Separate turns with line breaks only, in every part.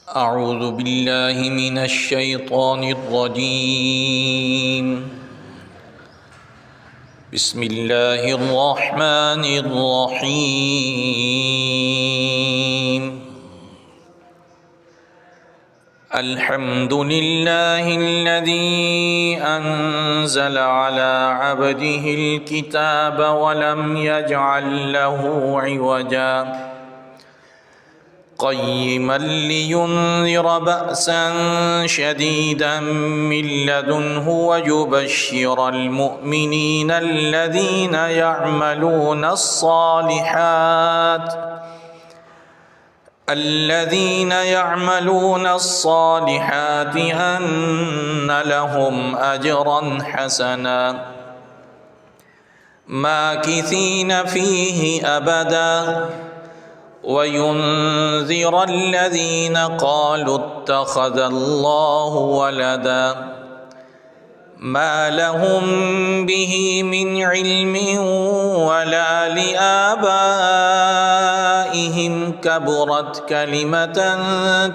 أعوذ بالله من الشيطان الرجيم. بسم الله الرحمن الرحيم. الحمد لله الذي أنزل على عبده الكتاب ولم يجعل له عوجا قيما لينذر بأسا شديدا من لدنه ويبشر المؤمنين الذين يعملون الصالحات أن لهم أجرا حسنا ماكثين فيه أبدا وينذر الذين قالوا اتخذ الله ولدا ما لهم به من علم ولا لآبائهم كبرت كلمة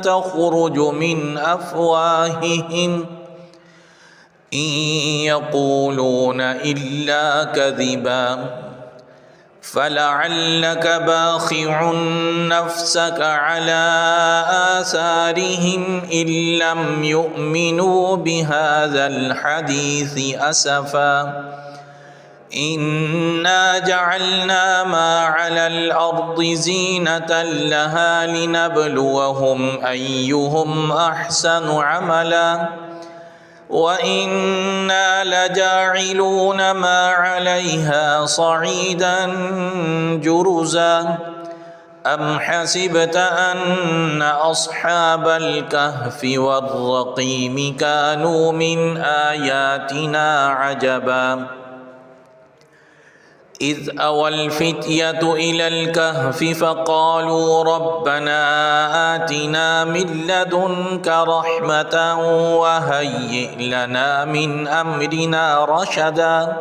تخرج من أفواههم إن يقولون إلا كذبا فلعلك باخع نفسك على آثارهم إن لم يؤمنوا بهذا الحديث أسفا إنا جعلنا ما على الأرض زينة لها لنبلوهم أيهم أحسن عملا وإنا لجاعلون ما عليها صعيدا جرزا أم حسبت أن أصحاب الكهف والرقيم كانوا من آياتنا عجبا إذ أوى الفتية إلى الكهف فقالوا ربنا آتنا من لدنك رحمة وهيئ لنا من أمرنا رشدا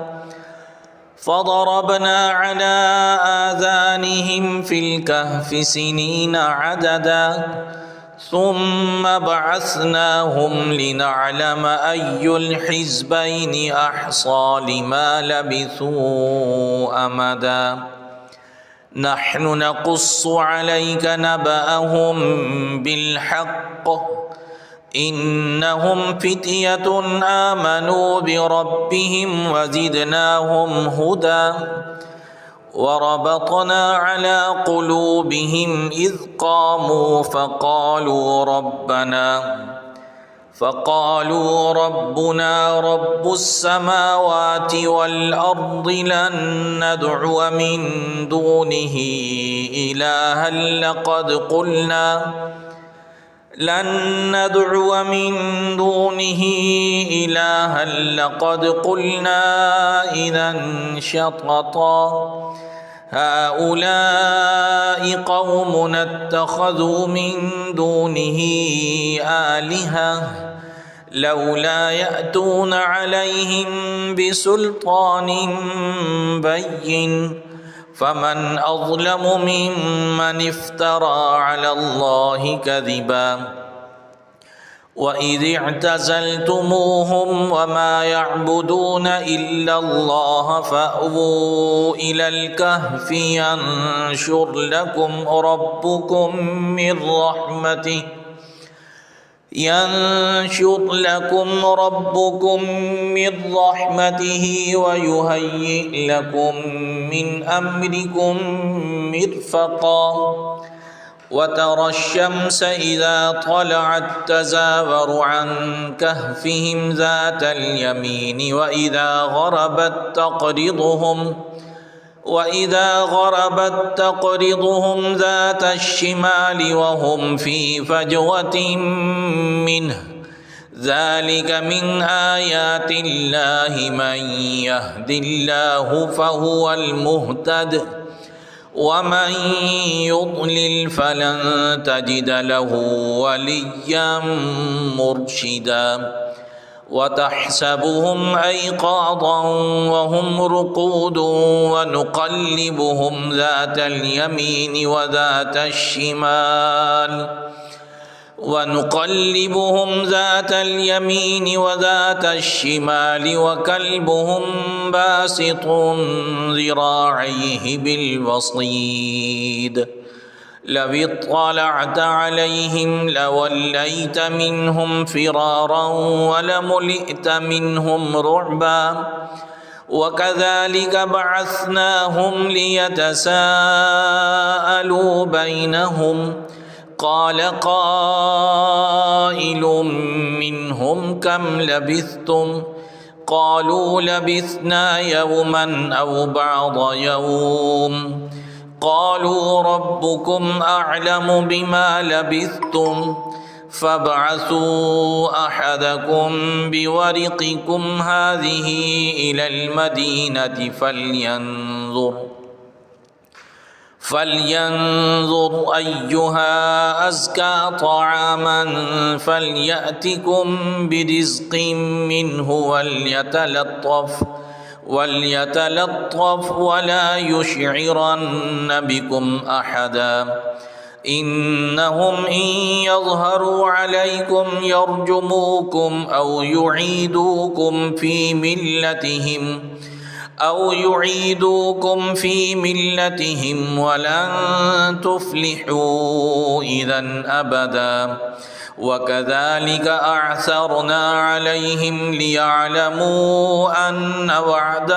فضربنا على آذانهم في الكهف سنين عددا ثم بعثناهم لنعلم أي الحزبين أحصى لما لبثوا أمدا نحن نقص عليك نبأهم بالحق إنهم فتية آمنوا بربهم وزدناهم هدى وربطنا على قلوبهم إذ قاموا فقالوا ربنا رب السماوات والأرض لن ندعو من دونه إلها لقد قلنا إذا شططا هؤلاء قومنا اتخذوا من دونه آلهة لولا يأتون عليهم بسلطان بين فمن أظلم ممن افترى على الله كذبا وإذ اعتزلتموهم وما يعبدون إلا الله فأووا إلى الكهف ينشر لكم ربكم من رحمته ويهيئ لكم من أمركم مرفقا وترى الشمس إذا طلعت تزاور عن كهفهم ذات اليمين وإذا غربت تقرضهم ذات الشمال وهم في فجوة منه ذلك من آيات الله من يهد الله فهو المهتد ومن يضلل فلن تجد له وليا مرشدا وتحسبهم أيقاظا وهم رقود ونقلبهم ذات اليمين وذات الشمال ونقلبهم ذات اليمين وذات الشمال وكلبهم باسط ذراعيه بالوصيد لو اطلعت عليهم لوليت منهم فرارا ولملئت منهم رعبا وكذلك بعثناهم ليتساءلوا بينهم قال قائل منهم كم لبثتم قالوا لبثنا يوما أو بعض يوم قالوا ربكم أعلم بما لبثتم فابعثوا أحدكم بورقكم هذه إلى المدينة فلينظر أيها أزكى طعاما فليأتكم برزق منه وليتلطف ولا يشعرن بكم أحدا إنهم إن يظهروا عليكم يرجموكم أو يعيدوكم في ملتهم ولن تفلحوا إذا أبدا وكذلك أعثرنا عليهم ليعلموا أن وعد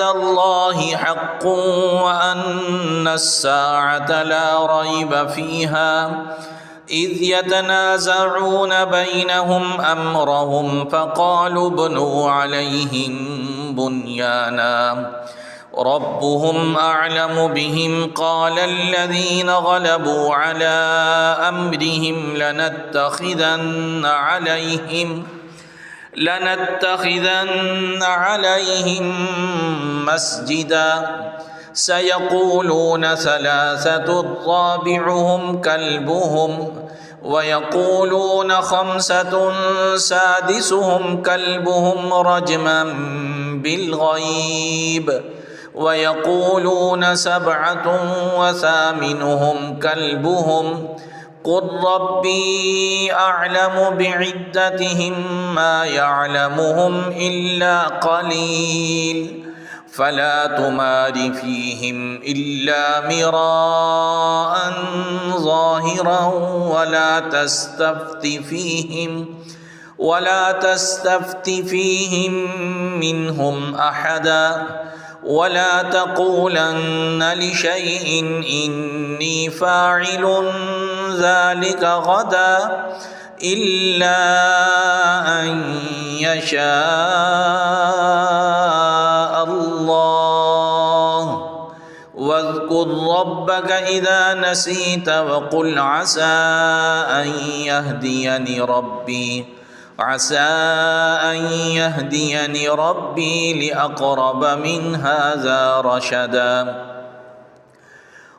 الله حق وأن الساعة لا ريب فيها إذ يتنازعون بينهم أمرهم فقالوا ابنوا عليهم بنيانا ربهم أعلم بهم قال الذين غلبوا على أمرهم لنتخذن عليهم مسجدا سيقولون ثلاثة رابعهم كلبهم ويقولون خمسة سادسهم كلبهم رجما بالغيب ويقولون سبعة وثامنهم كلبهم قل ربي أعلم بعدتهم ما يعلمهم إلا قليل فلا تمار فيهم إلا مراء ظاهرا ولا تستفت فيهم منهم أحدا ولا تقولن لشيء إني فاعل ذلك غدا إلا أن يشاء الله واذكر ربك إذا نسيت وقل عسى أن يهديني ربي لأقرب من هذا رشدا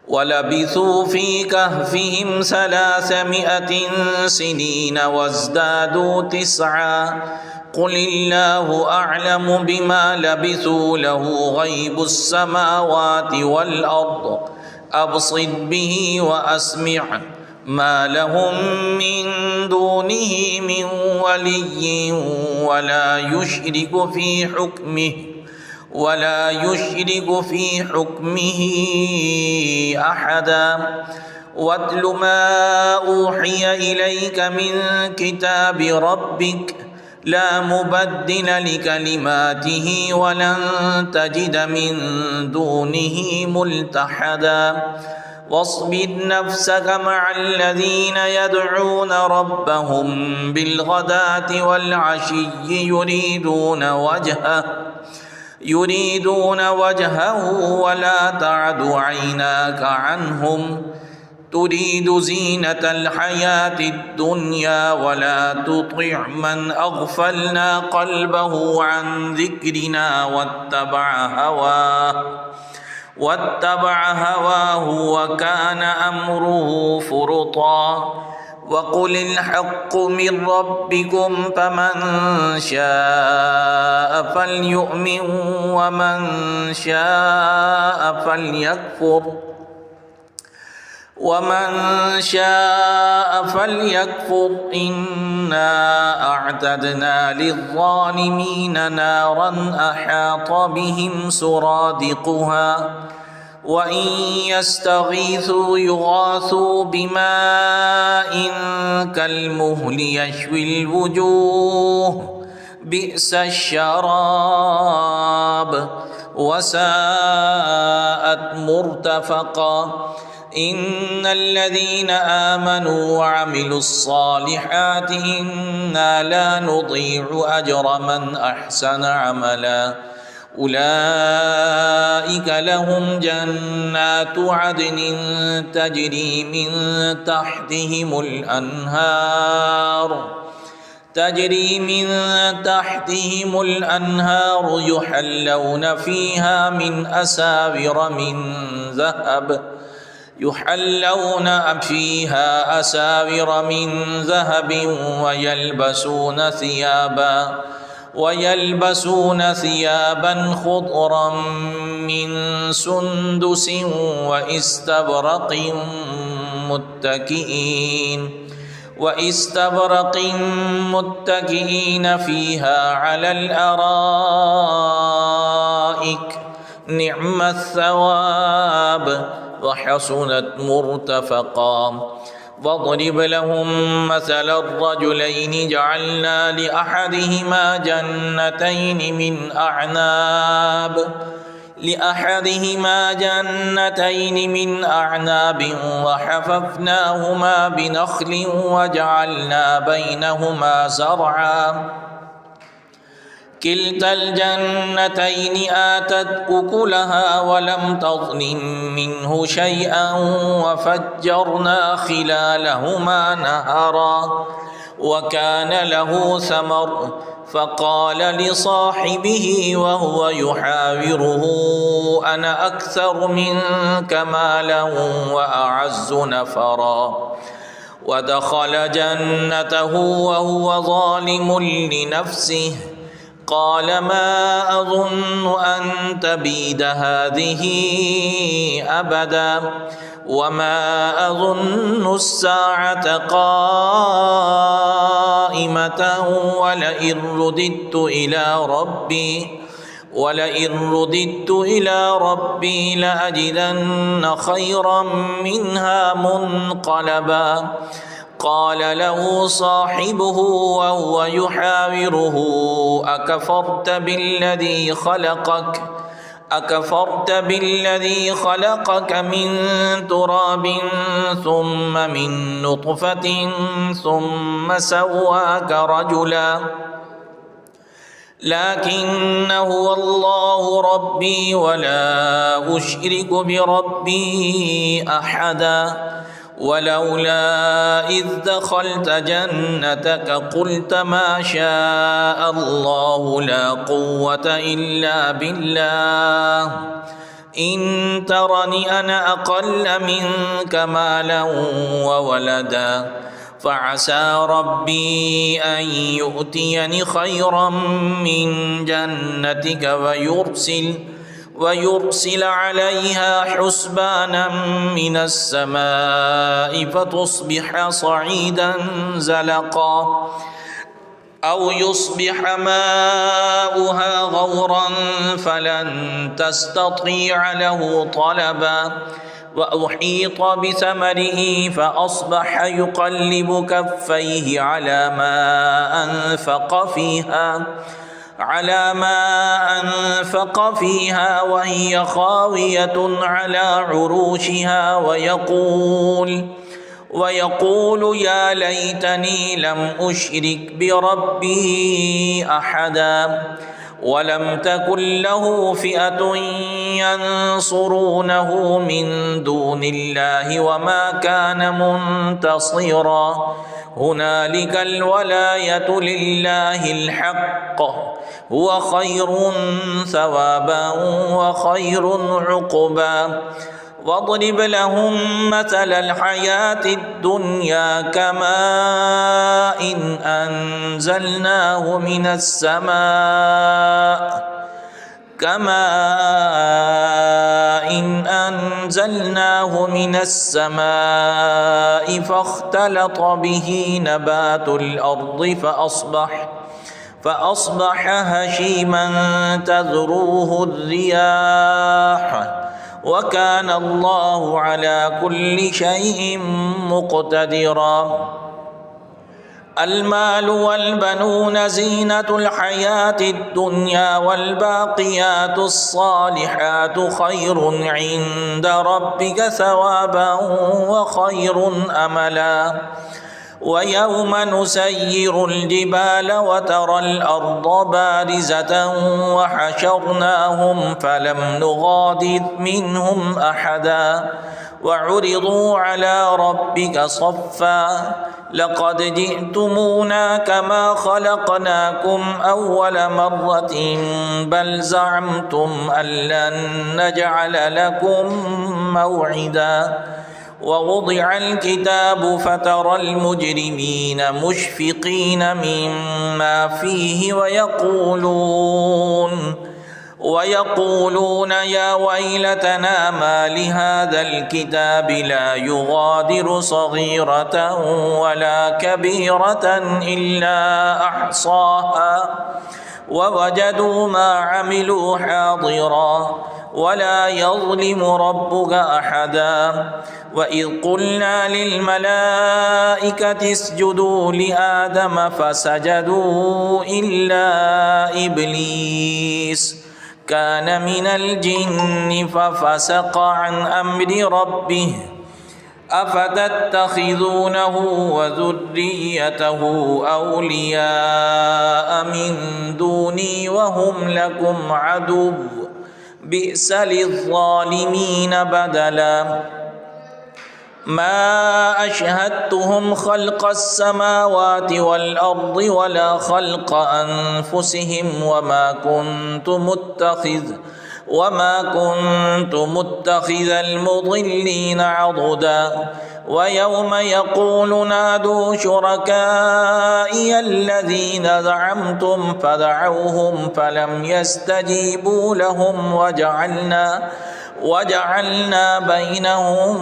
ولبثوا في كهفهم 300 سنين وازدادوا 9 قل الله أعلم بما لبثوا له غيب السماوات والأرض أبصر به وأسمع ما لهم من دونه من ولي ولا يشرك في حكمه أحدا واتل ما أوحي إليك من كتاب ربك لا مبدل لكلماته ولن تجد من دونه ملتحدا واصبر نفسك مع الذين يدعون ربهم بالغداة والعشي يريدون وجهه ولا تعد عيناك عنهم تريد زينة الحياة الدنيا ولا تطع من أغفلنا قلبه عن ذكرنا واتبع هواه وكان أمره فرطا وقل الحق من ربكم فمن شاء فليؤمن ومن شاء فليكفر ومن شاء فليكفر إنا أعتدنا للظالمين نارا أحاط بهم سرادقها وإن يستغيثوا يغاثوا بماء كالمهل يشوي الوجوه بئس الشراب وساءت مرتفقا إن الذين آمنوا وعملوا الصالحات إنا لا نضيع أجر من أحسن عملا أولئك لهم جنات عدن تجري من تحتهم الأنهار يحلون فيها أساور من ذهب ويلبسون ثيابا خضرا من سندس وإستبرق متكئين فيها على الأرائك نعم الثواب وحسنت مرتفقا واضرب لهم مثل الرجلين جعلنا لأحدهما جنتين من أعناب وحففناهما بنخل وجعلنا بينهما زرعا كلتا الجنتين آتت أكلها ولم تظلم منه شيئا وفجرنا خلالهما نهرا وكان له ثمر فقال لصاحبه وهو يحاوره أنا أكثر منك مالا وأعز نفرا ودخل جنته وهو ظالم لنفسه قال ما أظن أن تبيد هذه أبدا وما أظن الساعة قائمة ولئن رددت إلى ربي لأجدن خيرا منها منقلبا قال له صاحبه وهو يحاوره أكفرت بالذي خلقك من تراب ثم من نطفة ثم سواك رجلا لكن هو الله ربي ولا أشرك بربي أحدا ولولا إذ دخلت جنتك قلت ما شاء الله لا قوة إلا بالله إن ترني أنا أقل منك مالا وولدا فعسى ربي أن يؤتيني خيرا من جنتك ويرسل عليها حسبانا من السماء فتصبح صعيدا زلقا أو يصبح ماؤها غورا فلن تستطيع له طلبا وأحيط بثمره فأصبح يقلب كفيه على ما أنفق فيها وهي خاوية على عروشها ويقول يا ليتني لم أشرك بربي أحدا ولم تكن له فئة ينصرونه من دون الله وما كان منتصرا هنالك الولاية لله الحق هو خير ثوابا وخير عقبا واضرب لهم مثل الحياة الدنيا كماء أنزلناه من السماء فاختلط به نبات الأرض فأصبح هشيما تذروه الرياح وكان الله على كل شيء مقتدرا. المال والبنون زينة الحياة الدنيا والباقيات الصالحات خير عند ربك ثوابا وخير أملا. ويوم نسير الجبال وترى الأرض بارزة وحشرناهم فلم نغادر منهم أحدا وعرضوا على ربك صفا لقد جئتمونا كما خلقناكم أول مرة بل زعمتم أن لن نجعل لكم موعدا. ووضع الكتاب فترى المجرمين مشفقين مما فيه ويقولون يا ويلتنا ما لهذا الكتاب لا يغادر صغيرة ولا كبيرة إلا أحصاها ووجدوا ما عملوا حاضرا ولا يظلم ربك أحدا. وإذ قلنا للملائكة اسجدوا لآدم فسجدوا إلا إبليس كان من الجن ففسق عن أمر ربه أفتتخذونه وذريته أولياء من دوني وهم لكم عدو بئس للظالمين بدلا. ما أشهدتهم خلق السماوات والأرض ولا خلق أنفسهم وما كنت متخذ المضلين عضدا. ويوم يقول نادوا شركائي الذين زعمتم فدعوهم فلم يستجيبوا لهم وجعلنا بينهم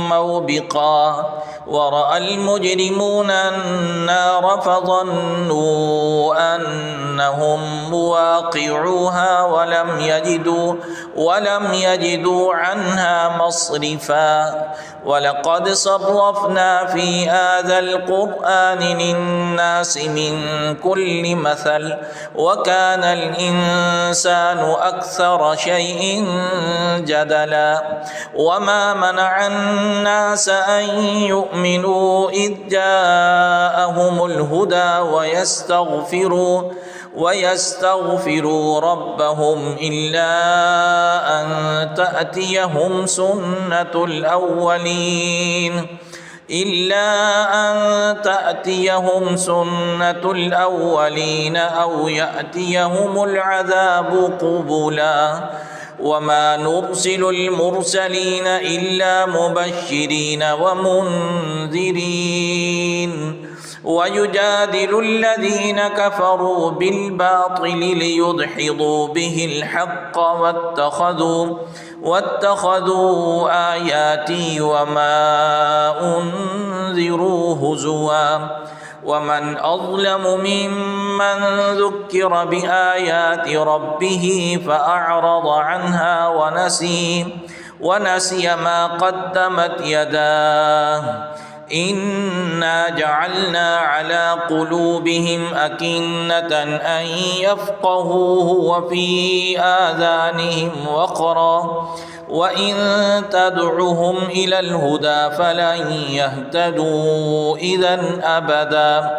موبقا. ورأى المجرمون النار فظنوا أنهم مواقعوها ولم يجدوا عنها مصرفا. ولقد صرفنا في هذا القرآن للناس من كل مثل وكان الإنسان أكثر شيء جدلا. وما منع الناس أن يؤمنوا إذ جاءهم الهدى ويستغفروا ربهم إلا أن تأتيهم سنة الأولين أو يأتيهم العذاب قبلا. وما نرسل المرسلين إلا مبشرين ومنذرين ويجادل الذين كفروا بالباطل ليدحضوا به الحق واتخذوا آياتي وما أنذروا هزوا. ومن أظلم ممن ذكر بآيات ربه فأعرض عنها ونسي ما قدمت يداه. إنا جعلنا على قلوبهم أكنة أن يفقهوه وفي آذانهم وقرا وإن تدعهم إلى الهدى فلن يهتدوا إذا أبدا.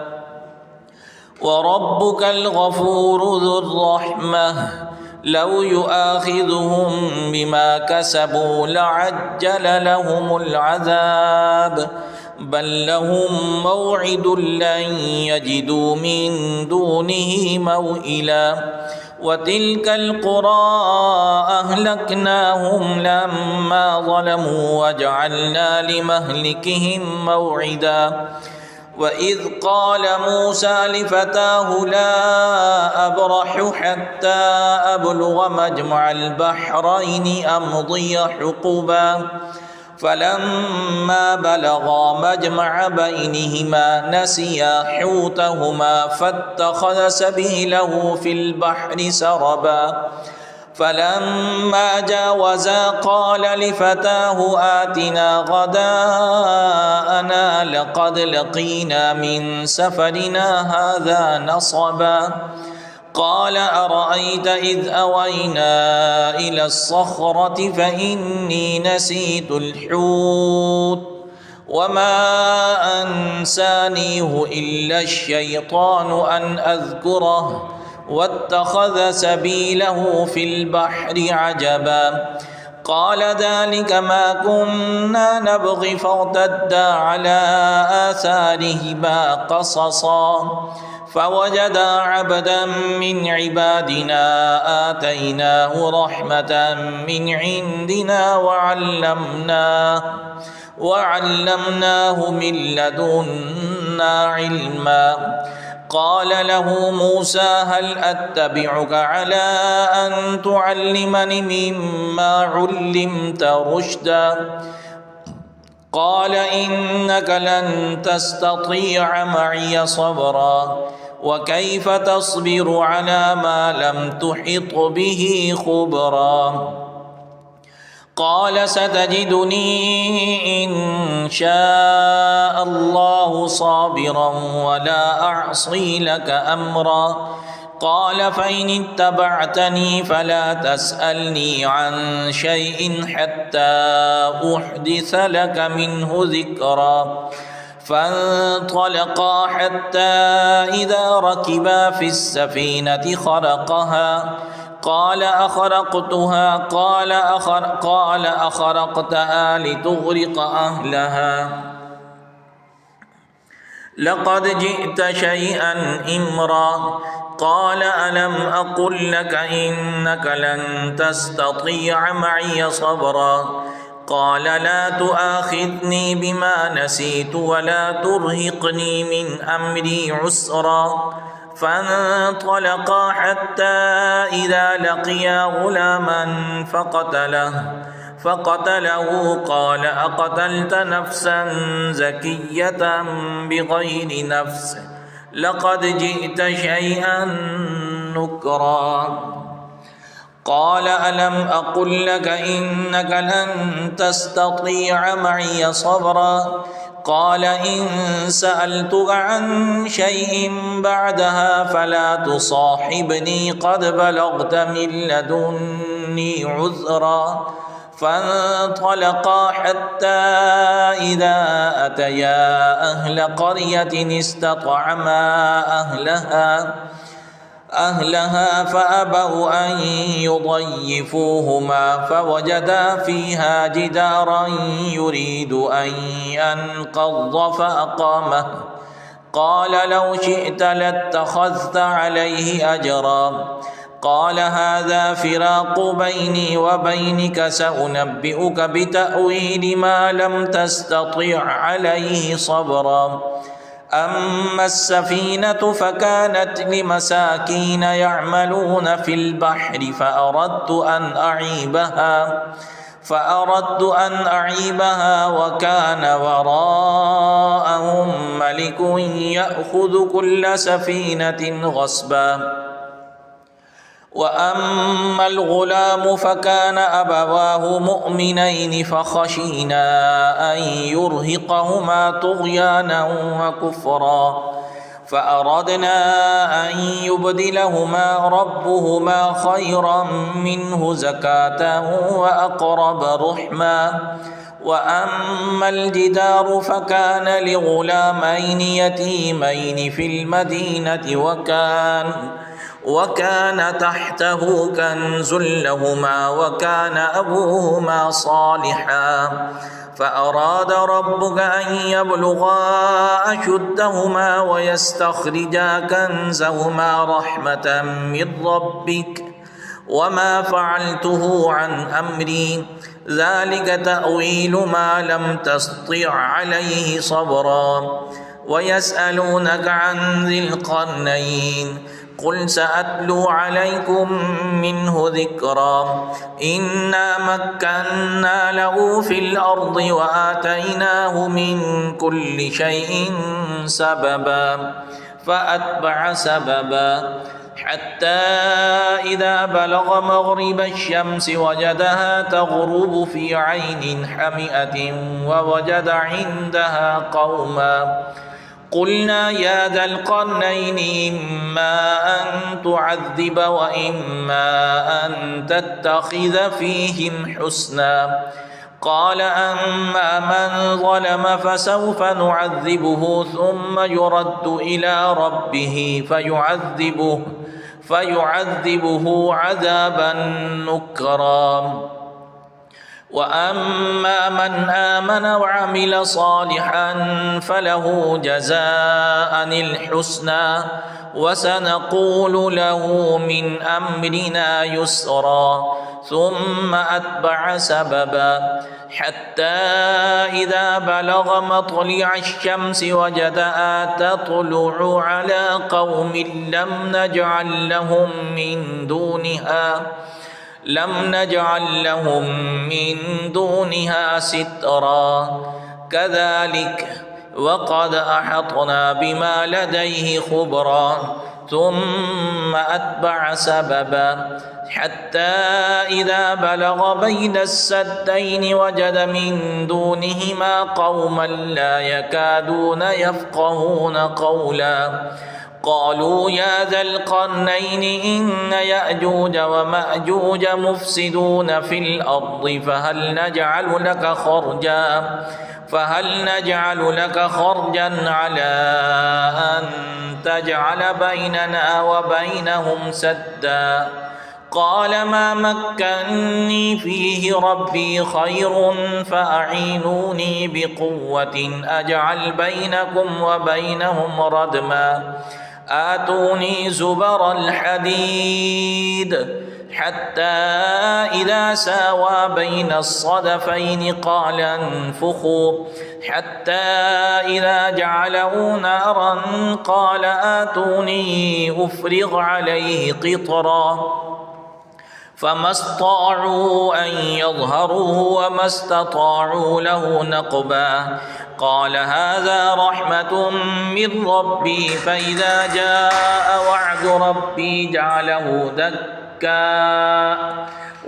وربك الغفور ذو الرحمة لو يؤاخذهم بما كسبوا لعجل لهم العذاب بل لهم موعد لن يجدوا من دونه موئلا. وتلك القرى أهلكناهم لما ظلموا وجعلنا لمهلكهم موعدا وإذ قال موسى لفتاه لا أبرح حتى أبلغ مجمع البحرين أمضي حقبا فلما بلغا مجمع بينهما نسيا حوتهما فاتخذ سبيله في البحر سربا فلما جاوزا قال لفتاه آتنا غداءنا لقد لقينا من سفرنا هذا نصبا قال أرأيت إذ أوينا إلى الصخرة فإني نسيت الحوت وما أنسانيه إلا الشيطان أن أذكره واتخذ سبيله في البحر عجبا قال ذلك ما كنا نبغي فارتدا على آثارهما قصصا فوجدا عبدا من عبادنا آتيناه رحمة من عندنا وعلمناه من لدنا علما قال له موسى هل أتبعك على أن تعلمني مما علمت رشدا قال إنك لن تستطيع معي صبرا وكيف تصبر على ما لم تحط به خبرا قال ستجدني إن شاء الله صابرا ولا أعصي لك أمرا قال فإن اتبعتني فلا تسألني عن شيء حتى أحدث لك منه ذكرا فانطلقا حتى إذا ركبا في السفينة خرقها قال أخرقتها قال أخرقتها لتغرق أهلها لقد جئت شيئا إمرا قال ألم أقل لك إنك لن تستطيع معي صبرا قال لا تؤاخذني بما نسيت ولا ترهقني من أمري عسرا فانطلقا حتى إذا لقيا غلاما فقتله قال أقتلت نفسا زكية بغير نفس لقد جئت شيئا نكرا قال ألم أقل لك إنك لن تستطيع معي صبرا قال إن سألتك عن شيء بعدها فلا تصاحبني قد بلغت من لدني عذرا فانطلقا حتى إذا أتيا أهل قرية استطعما أهلها فأبوا أن يضيفوهما فوجدا فيها جدارا يريد أن ينقض فأقامه قال لو شئت لاتخذت عليه أجرا قال هذا فراق بيني وبينك سأنبئك بتأويل ما لم تستطع عليه صبرا أما السفينة فكانت لمساكين يعملون في البحر فأردت أن أعيبها وكان وراءهم ملك يأخذ كل سفينة غصبا وأما الغلام فكان أبواه مؤمنين فخشينا أن يرهقهما طغيانا وكفرا فأردنا أن يبدلهما ربهما خيرا منه زكاة وأقرب رحما وأما الجدار فكان لغلامين يتيمين في المدينة وكان تحته كنز لهما وكان أبوهما صالحا فأراد ربك أن يبلغا أشدهما ويستخرجا كنزهما رحمة من ربك وما فعلته عن أمري ذلك تأويل ما لم تستطع عليه صبرا ويسألونك عن ذي القرنين قل سأتلو عليكم منه ذكرا إنا مكنا له في الأرض وآتيناه من كل شيء سببا فأتبع سببا حتى إذا بلغ مغرب الشمس وجدها تغرب في عين حمئة ووجد عندها قوما قلنا يا ذا القرنين إما أن تعذب وإما أن تتخذ فيهم حسنا قال أما من ظلم فسوف نعذبه ثم يرد إلى ربه فيعذبه عذابا نكرا وأما من آمن وعمل صالحا فله جزاء الحسنى وسنقول له من أمرنا يسرا ثم أتبع سببا حتى إذا بلغ مطلع الشمس وجدها تطلع على قوم لم نجعل لهم من دونها سترا كذلك وقد أحطنا بما لديه خبرا ثم أتبع سببا حتى إذا بلغ بين السدين وجد من دونهما قوما لا يكادون يفقهون قولا قالوا يا ذا القرنين إن يأجوج ومأجوج مفسدون في الأرض فهل نجعل لك خرجا على أن تجعل بيننا وبينهم سدا قال ما مكني فيه ربي خير فأعينوني بقوة أجعل بينكم وبينهم ردما آتوني زبر الحديد حتى إذا ساوى بين الصدفين قال انفخوا حتى إذا جعله نارا قال آتوني أفرغ عليه قطرا فما استطاعوا أن يظهروه وما استطاعوا له نقبا قال هذا رحمة من ربي فإذا جاء وعد ربي جعله دكا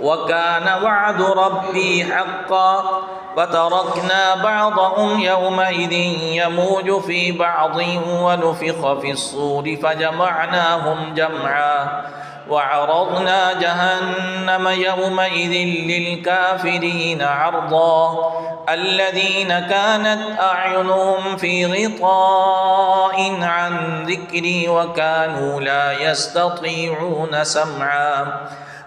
وكان وعد ربي حقا فتركنا بعضهم يومئذ يموج في بعض ونفخ في الصور فجمعناهم جمعا وعرضنا جهنم يومئذ للكافرين عرضا الذين كانت أعينهم في غطاء عن ذكري وكانوا لا يستطيعون سمعا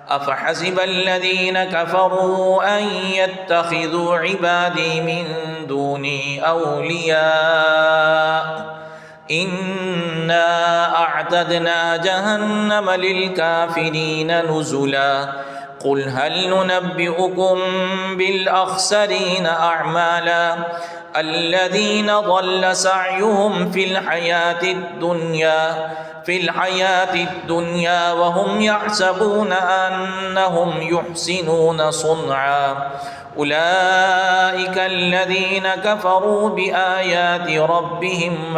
أفحسب الذين كفروا أن يتخذوا عبادي من دوني أولياء إنا أعتدنا جهنم للكافرين نزلا قل هل ننبئكم بالأخسرين أعمالا الذين ضل سعيهم في الحياة الدنيا وهم يحسبون أنهم يحسنون صنعا أولئك الذين كفروا بآيات ربهم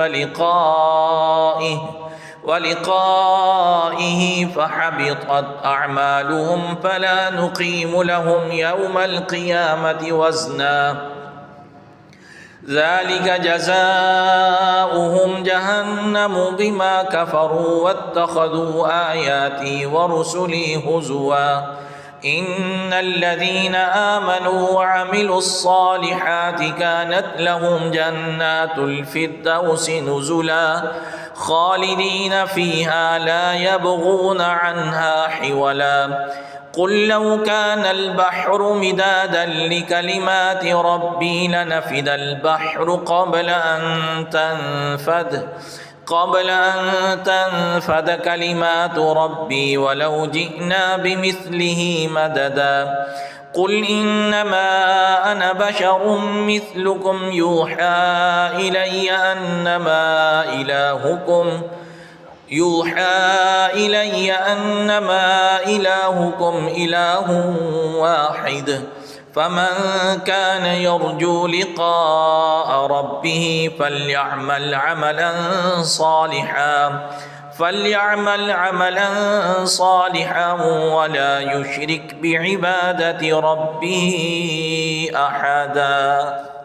ولقائه فحبطت أعمالهم فلا نقيم لهم يوم القيامة وزنا ذلك جزاؤهم جهنم بما كفروا واتخذوا آياتي ورسلي هزوا إن الذين آمنوا وعملوا الصالحات كانت لهم جنات الفردوس نزلا خالدين فيها لا يبغون عنها حولا قل لو كان البحر مدادا لكلمات ربي لنفد البحر قبل أن تنفد كلمات ربي ولو جئنا بمثله مددا قل إنما أنا بشر مثلكم يوحى إلي أنما إلهكم إله واحد فمن كان يرجو لقاء ربه فليعمل عملا صالحا ولا يشرك بعبادة ربه أحدا.